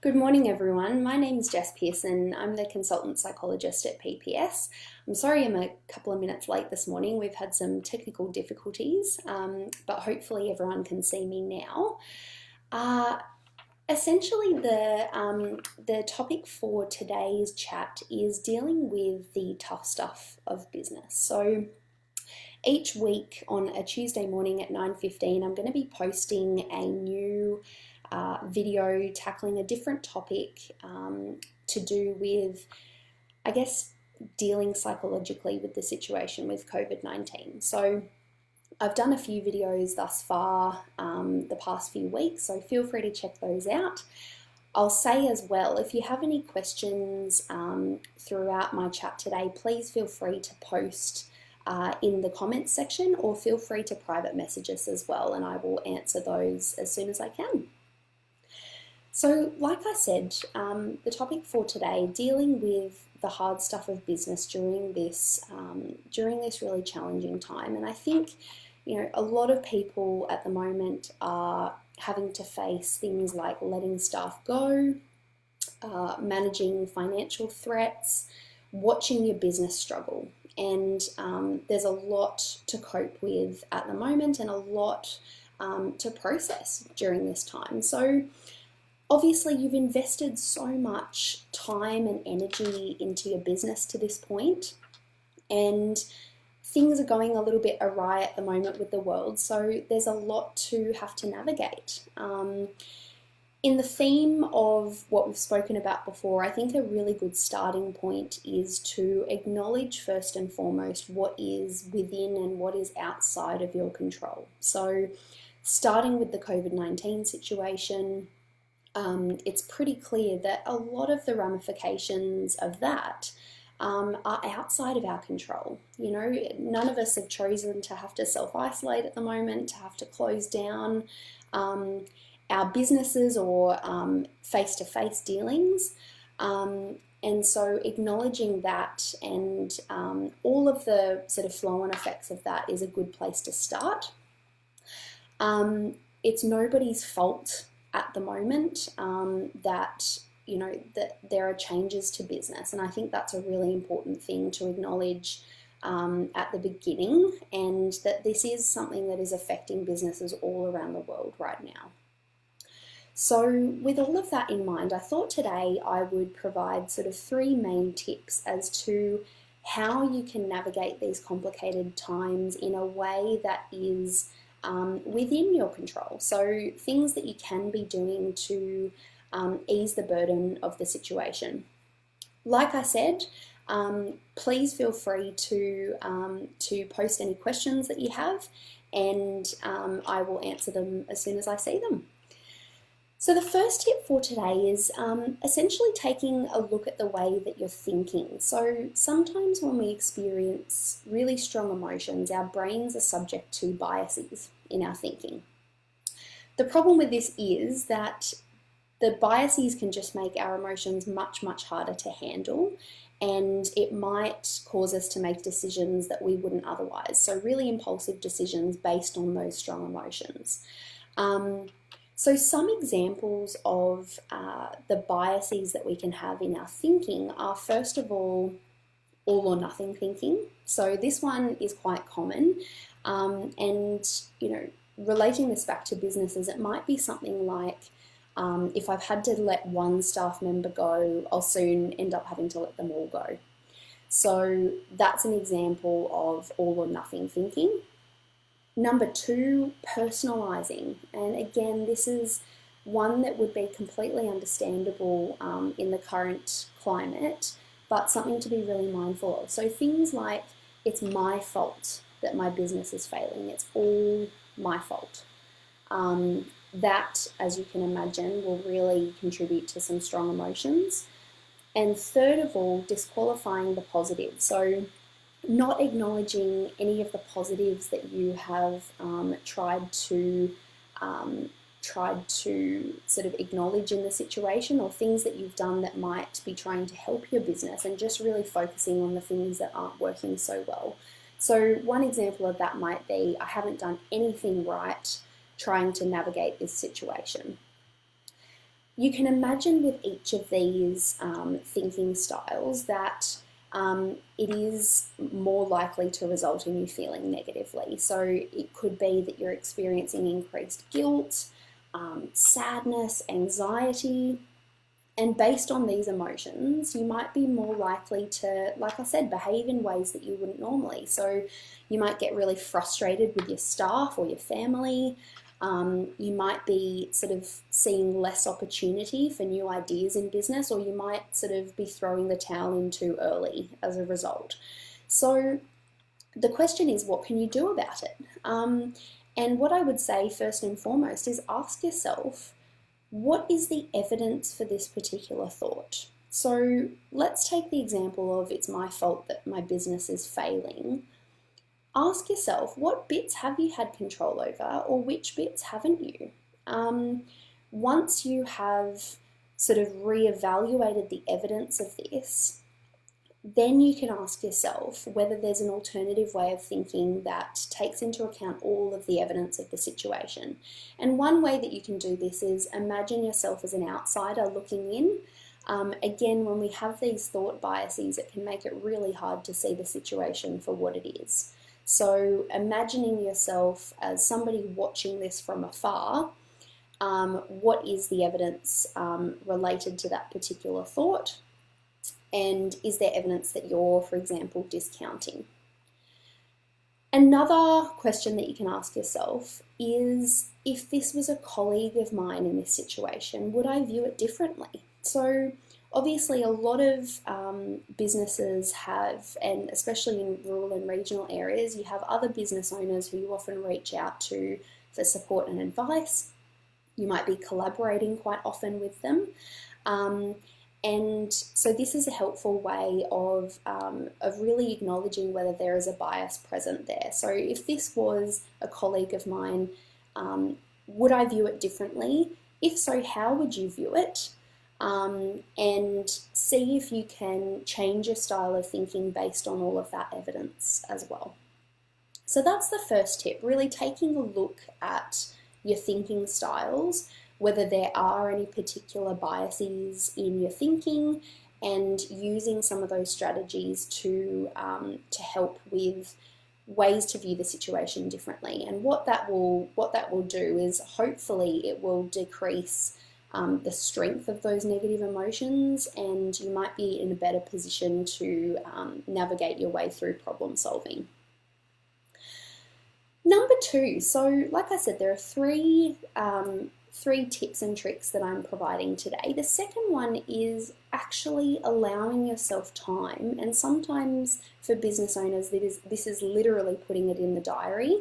Good morning, everyone. My name is Jess Pearson. I'm the Consultant Psychologist at PPS. I'm sorry I'm a couple of minutes late this morning. We've had some technical difficulties, but hopefully everyone can see me now. Essentially, the topic for today's chat is dealing with the tough stuff of business. So each week on a Tuesday morning at 9:15, I'm going to be posting a new video tackling a different topic to do with, I guess, dealing psychologically with the situation with COVID-19. So I've done a few videos thus far the past few weeks, so feel free to check those out. I'll say as well, if you have any questions throughout my chat today, please feel free to post in the comments section, or feel free to private message us as well, and I will answer those as soon as I can. So, like I said, the topic for today, dealing with the hard stuff of business during this really challenging time. And I think, a lot of people at the moment are having to face things like letting staff go, managing financial threats, watching your business struggle. And there's a lot to cope with at the moment, and a lot to process during this time. So obviously, you've invested so much time and energy into your business to this point, and things are going a little bit awry at the moment with the world, so there's a lot to have to navigate. In the theme of what we've spoken about before, I think a really good starting point is to acknowledge first and foremost what is within and what is outside of your control. So starting with the COVID-19 situation, it's pretty clear that a lot of the ramifications of that are outside of our control. None of us have chosen to have to self-isolate at the moment, to have to close down our businesses or face-to-face dealings. And so acknowledging that and all of the sort of flow-on effects of that is a good place to start. It's nobody's fault at the moment that there are changes to business, and I think that's a really important thing to acknowledge at the beginning, and that this is something that is affecting businesses all around the world right now. So with all of that in mind, I thought today I would provide sort of 3 main tips as to how you can navigate these complicated times in a way that is within your control. So things that you can be doing to ease the burden of the situation. Like I said, please feel free to post any questions that you have, and I will answer them as soon as I see them. So the first tip for today is essentially taking a look at the way that you're thinking. So sometimes when we experience really strong emotions, our brains are subject to biases in our thinking. The problem with this is that the biases can just make our emotions much, much harder to handle, and it might cause us to make decisions that we wouldn't otherwise. So really impulsive decisions based on those strong emotions. So some examples of the biases that we can have in our thinking are, first of all or nothing thinking. So this one is quite common, and relating this back to businesses, it might be something like, if I've had to let one staff member go, I'll soon end up having to let them all go. So that's an example of all or nothing thinking. Number 2, personalising. And again, this is one that would be completely understandable in the current climate, but something to be really mindful of. So things like, it's my fault that my business is failing. It's all my fault. That, as you can imagine, will really contribute to some strong emotions. And third of all, disqualifying the positive. So not acknowledging any of the positives that you have tried to sort of acknowledge in the situation, or things that you've done that might be trying to help your business, and just really focusing on the things that aren't working so well. So one example of that might be, I haven't done anything right trying to navigate this situation. you can imagine with each of these thinking styles that it is more likely to result in you feeling negatively. So it could be that you're experiencing increased guilt, sadness, anxiety, and based on these emotions, you might be more likely to, like I said, behave in ways that you wouldn't normally. So you might get really frustrated with your staff or your family. You might be sort of seeing less opportunity for new ideas in business, or you might sort of be throwing the towel in too early as a result. So the question is, what can you do about it? And what I would say first and foremost is ask yourself, what is the evidence for this particular thought? So let's take the example of it's my fault that my business is failing. Ask yourself, what bits have you had control over, or which bits haven't you? Once you have sort of reevaluated the evidence of this, then you can ask yourself whether there's an alternative way of thinking that takes into account all of the evidence of the situation. And one way that you can do this is imagine yourself as an outsider looking in. Again, when we have these thought biases, it can make it really hard to see the situation for what it is. So imagining yourself as somebody watching this from afar, what is the evidence related to that particular thought? And is there evidence that you're, for example, discounting? Another question that you can ask yourself is, if this was a colleague of mine in this situation, would I view it differently? So obviously a lot of businesses have, and especially in rural and regional areas, you have other business owners who you often reach out to for support and advice. You might be collaborating quite often with them. And so this is a helpful way of really acknowledging whether there is a bias present there. So if this was a colleague of mine, would I view it differently? If so, how would you view it? And see if you can change your style of thinking based on all of that evidence as well. So that's the first tip, really taking a look at your thinking styles, whether there are any particular biases in your thinking, and using some of those strategies to help with ways to view the situation differently. And what that will do is hopefully it will decrease the strength of those negative emotions, and you might be in a better position to navigate your way through problem solving. Number two, so like I said, there are three tips and tricks that I'm providing today. The second one is actually allowing yourself time, and sometimes for business owners this is literally putting it in the diary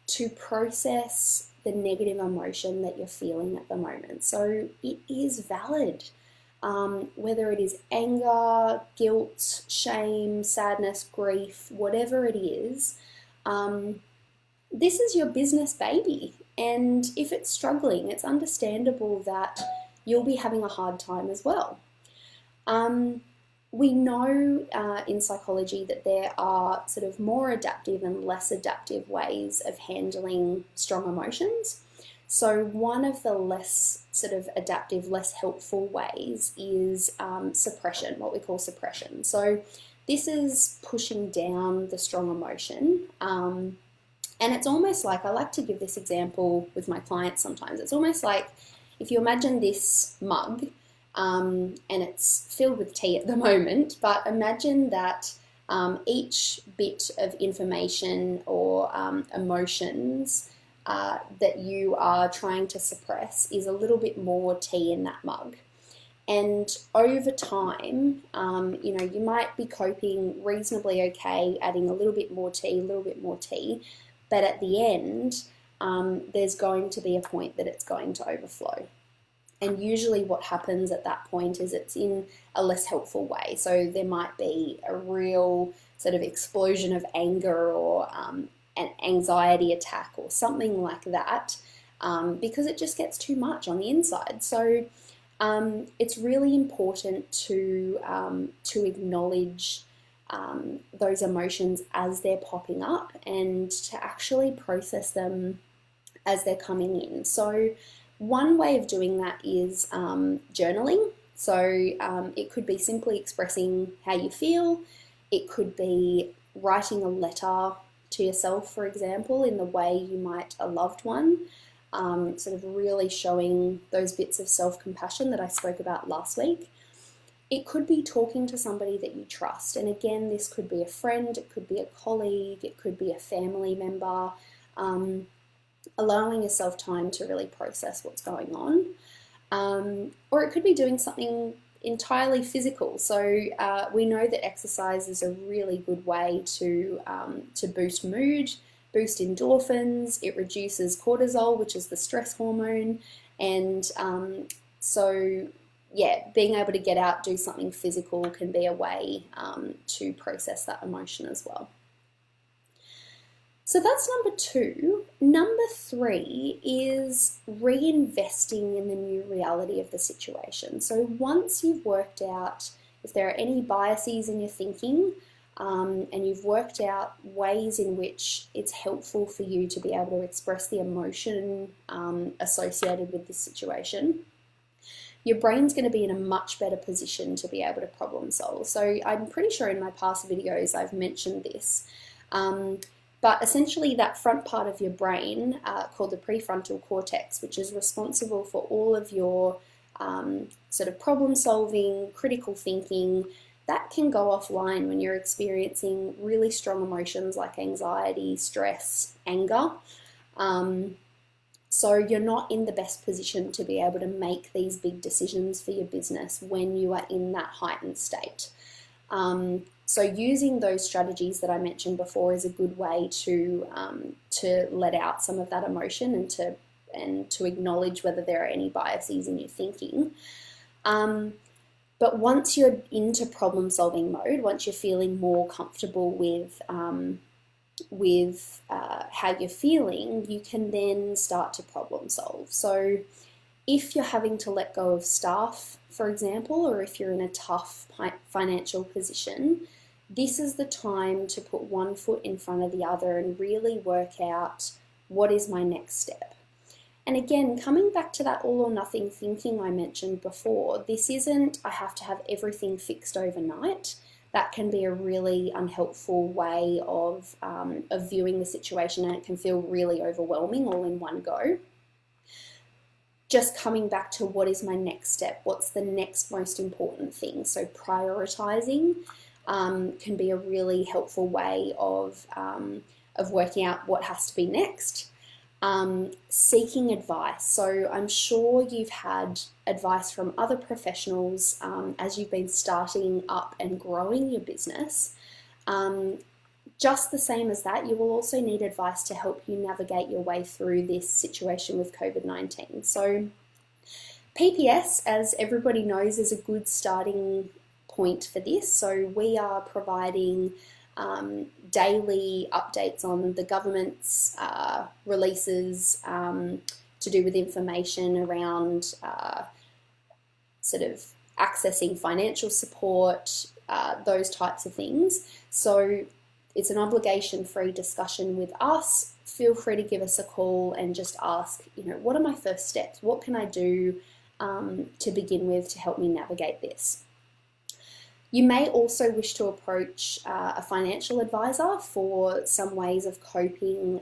to process the negative emotion that you're feeling at the moment. So it is valid, whether it is anger, guilt, shame, sadness, grief, whatever it is. This is your business baby, and if it's struggling, it's understandable that you'll be having a hard time as well. We know in psychology that there are sort of more adaptive and less adaptive ways of handling strong emotions. So one of the less sort of adaptive, less helpful ways is suppression, what we call suppression. So this is pushing down the strong emotion. And it's almost like, I like to give this example with my clients sometimes. It's almost like if you imagine this mug, and it's filled with tea at the moment, but imagine that each bit of information or emotions that you are trying to suppress is a little bit more tea in that mug. And over time, you might be coping reasonably okay, adding a little bit more tea, but at the end, there's going to be a point that it's going to overflow. And usually what happens at that point is it's in a less helpful way. So there might be a real sort of explosion of anger or an anxiety attack or something like that, because it just gets too much on the inside. So it's really important to acknowledge those emotions as they're popping up and to actually process them as they're coming in. So one way of doing that is journaling. So it could be simply expressing how you feel. It could be writing a letter to yourself, for example, in the way you might a loved one, sort of really showing those bits of self-compassion that I spoke about last week. It could be talking to somebody that you trust. And again, this could be a friend, it could be a colleague, it could be a family member, allowing yourself time to really process what's going on. Or it could be doing something entirely physical. So we know that exercise is a really good way to boost mood, boost endorphins. It reduces cortisol, which is the stress hormone. And so yeah, being able to get out, do something physical can be a way to process that emotion as well. So that's number 2. Number 3 is reinvesting in the new reality of the situation. So once you've worked out if there are any biases in your thinking, and you've worked out ways in which it's helpful for you to be able to express the emotion associated with this situation, your brain's going to be in a much better position to be able to problem solve. So I'm pretty sure in my past videos I've mentioned this. But essentially that front part of your brain, called the prefrontal cortex, which is responsible for all of your sort of problem solving, critical thinking, that can go offline when you're experiencing really strong emotions like anxiety, stress, anger. So you're not in the best position to be able to make these big decisions for your business when you are in that heightened state. So using those strategies that I mentioned before is a good way to let out some of that emotion and to acknowledge whether there are any biases in your thinking. But once you're into problem solving mode, once you're feeling more comfortable with how you're feeling, you can then start to problem solve. So if you're having to let go of staff, for example, or if you're in a tough financial position, this is the time to put one foot in front of the other and really work out what is my next step. And again, coming back to that all or nothing thinking I mentioned before, this isn't I have to have everything fixed overnight. That can be a really unhelpful way of viewing the situation, and it can feel really overwhelming all in one go. Just coming back to what is my next step, what's the next most important thing. So prioritizing can be a really helpful way of working out what has to be next. Seeking advice. So I'm sure you've had advice from other professionals as you've been starting up and growing your business. Just the same as that, you will also need advice to help you navigate your way through this situation with COVID-19. So PPS, as everybody knows, is a good starting point for this. So we are providing daily updates on the government's releases to do with information around sort of accessing financial support, those types of things. So it's an obligation-free discussion with us. Feel free to give us a call and just ask, what are my first steps? What can I do to begin with to help me navigate this? You may also wish to approach a financial advisor for some ways of coping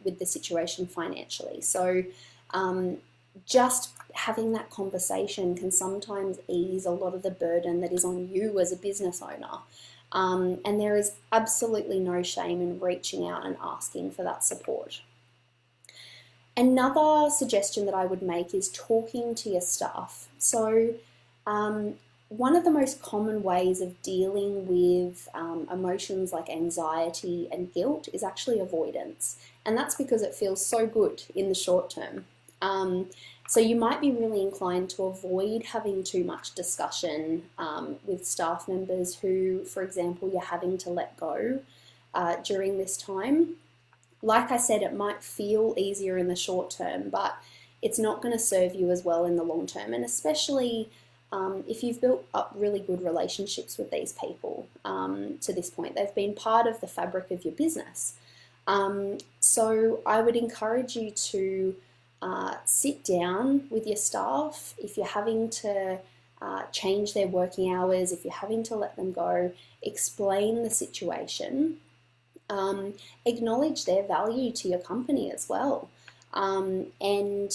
with the situation financially. So just having that conversation can sometimes ease a lot of the burden that is on you as a business owner. And there is absolutely no shame in reaching out and asking for that support. Another suggestion that I would make is talking to your staff. So one of the most common ways of dealing with emotions like anxiety and guilt is actually avoidance. And that's because it feels so good in the short term. So you might be really inclined to avoid having too much discussion with staff members who, for example, you're having to let go during this time. Like I said, it might feel easier in the short term, but it's not going to serve you as well in the long term. And especially if you've built up really good relationships with these people to this point, they've been part of the fabric of your business. So I would encourage you to sit down with your staff. If you're having to change their working hours, if you're having to let them go, explain the situation. Acknowledge their value to your company as well, and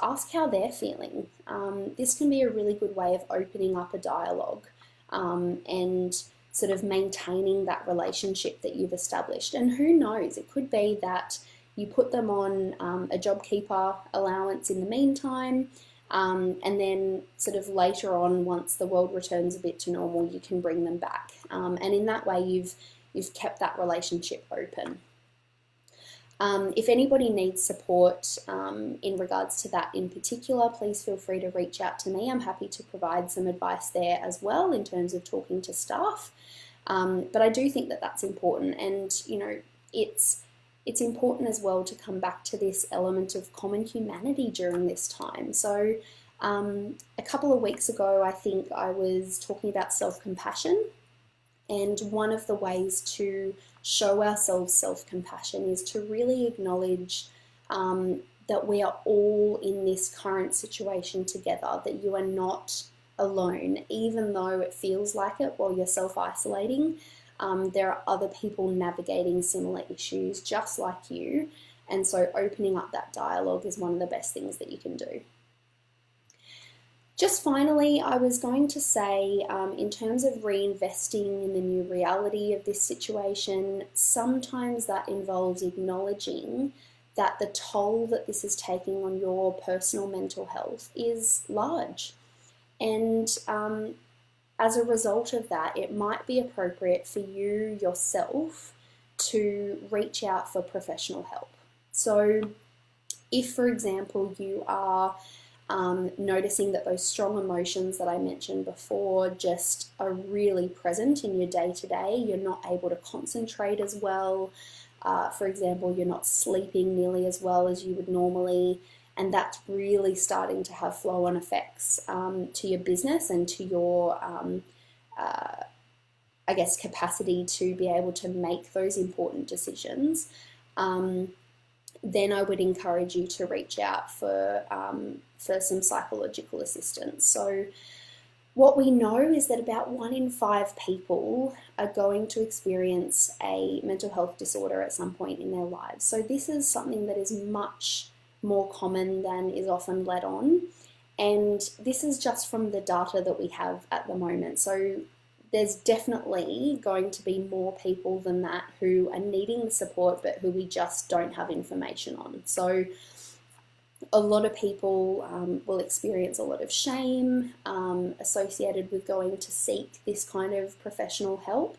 ask how they're feeling. This can be a really good way of opening up a dialogue and sort of maintaining that relationship that you've established. And who knows, it could be that you put them on a JobKeeper allowance in the meantime, and then sort of later on, once the world returns a bit to normal, you can bring them back. And in that way, you've kept that relationship open. If anybody needs support in regards to that in particular, please feel free to reach out to me. I'm happy to provide some advice there as well in terms of talking to staff. But I do think that that's important, and it's important as well to come back to this element of common humanity during this time. So a couple of weeks ago, I think I was talking about self-compassion. And one of the ways to show ourselves self-compassion is to really acknowledge that we are all in this current situation together, that you are not alone, even though it feels like it while you're self-isolating. There are other people navigating similar issues just like you. And so opening up that dialogue is one of the best things that you can do. Just finally, I was going to say, in terms of reinvesting in the new reality of this situation, sometimes that involves acknowledging that the toll that this is taking on your personal mental health is large. And as a result of that, it might be appropriate for you yourself to reach out for professional help. So if, for example, you are noticing that those strong emotions that I mentioned before just are really present in your day-to-day, you're not able to concentrate as well. For example, you're not sleeping nearly as well as you would normally, and that's really starting to have flow-on effects to your business and to your, capacity to be able to make those important decisions. Then I would encourage you to reach out for some psychological assistance. So what we know is that about 1 in 5 people are going to experience a mental health disorder at some point in their lives. So this is something that is much more common than is often let on. And this is just from the data that we have at the moment. So there's definitely going to be more people than that who are needing the support, but who we just don't have information on. So a lot of people will experience a lot of shame associated with going to seek this kind of professional help.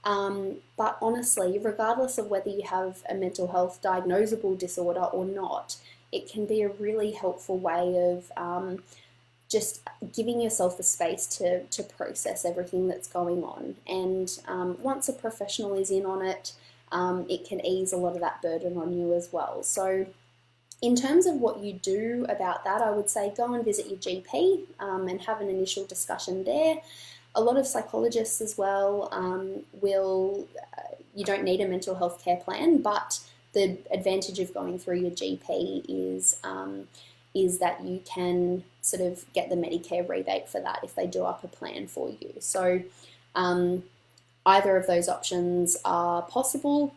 But honestly, regardless of whether you have a mental health diagnosable disorder or not, it can be a really helpful way of just giving yourself the space to process everything that's going on. And once a professional is in on it, it can ease a lot of that burden on you as well. So in terms of what you do about that, I would say go and visit your GP and have an initial discussion there. A lot of psychologists as well you don't need a mental health care plan, but the advantage of going through your GP is that you can sort of get the Medicare rebate for that if they do up a plan for you. So either of those options are possible.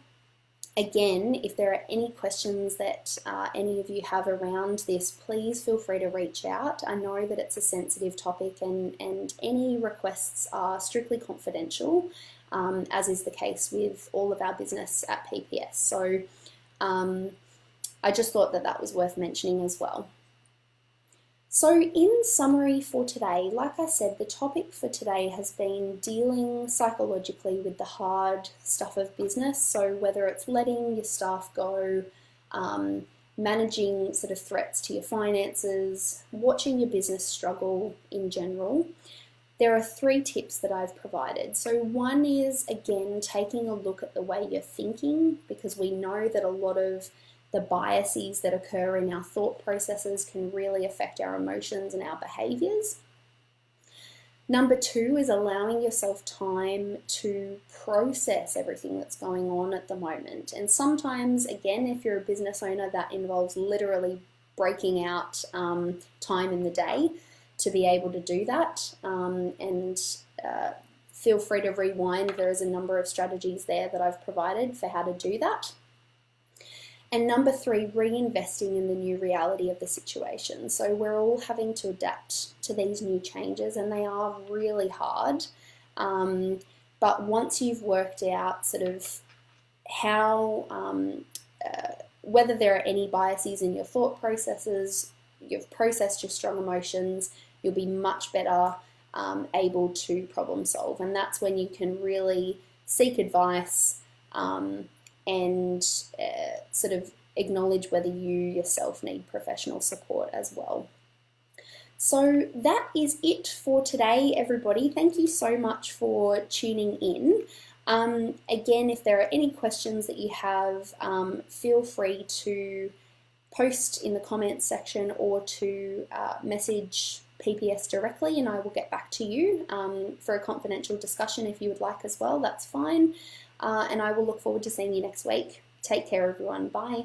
Again, if there are any questions that any of you have around this, please feel free to reach out. I know that it's a sensitive topic and any requests are strictly confidential, as is the case with all of our business at PPS. So I just thought that that was worth mentioning as well. So in summary for today, like I said, the topic for today has been dealing psychologically with the hard stuff of business. So whether it's letting your staff go, managing sort of threats to your finances, watching your business struggle in general, there are 3 tips that I've provided. So one is, again, taking a look at the way you're thinking, because we know that a lot of the biases that occur in our thought processes can really affect our emotions and our behaviors. Number 2 is allowing yourself time to process everything that's going on at the moment. And sometimes, again, if you're a business owner, that involves literally breaking out time in the day to be able to do that. Feel free to rewind. There is a number of strategies there that I've provided for how to do that. And number 3, reinvesting in the new reality of the situation. So we're all having to adapt to these new changes, and they are really hard. But once you've worked out sort of how, whether there are any biases in your thought processes, you've processed your strong emotions, you'll be much better able to problem solve. And that's when you can really seek advice and sort of acknowledge whether you yourself need professional support as well. So that is it for today, everybody. Thank you so much for tuning in. Again, if there are any questions that you have, feel free to post in the comments section or to message PPS directly, and I will get back to you for a confidential discussion if you would like as well. That's fine. And I will look forward to seeing you next week. Take care, everyone. Bye.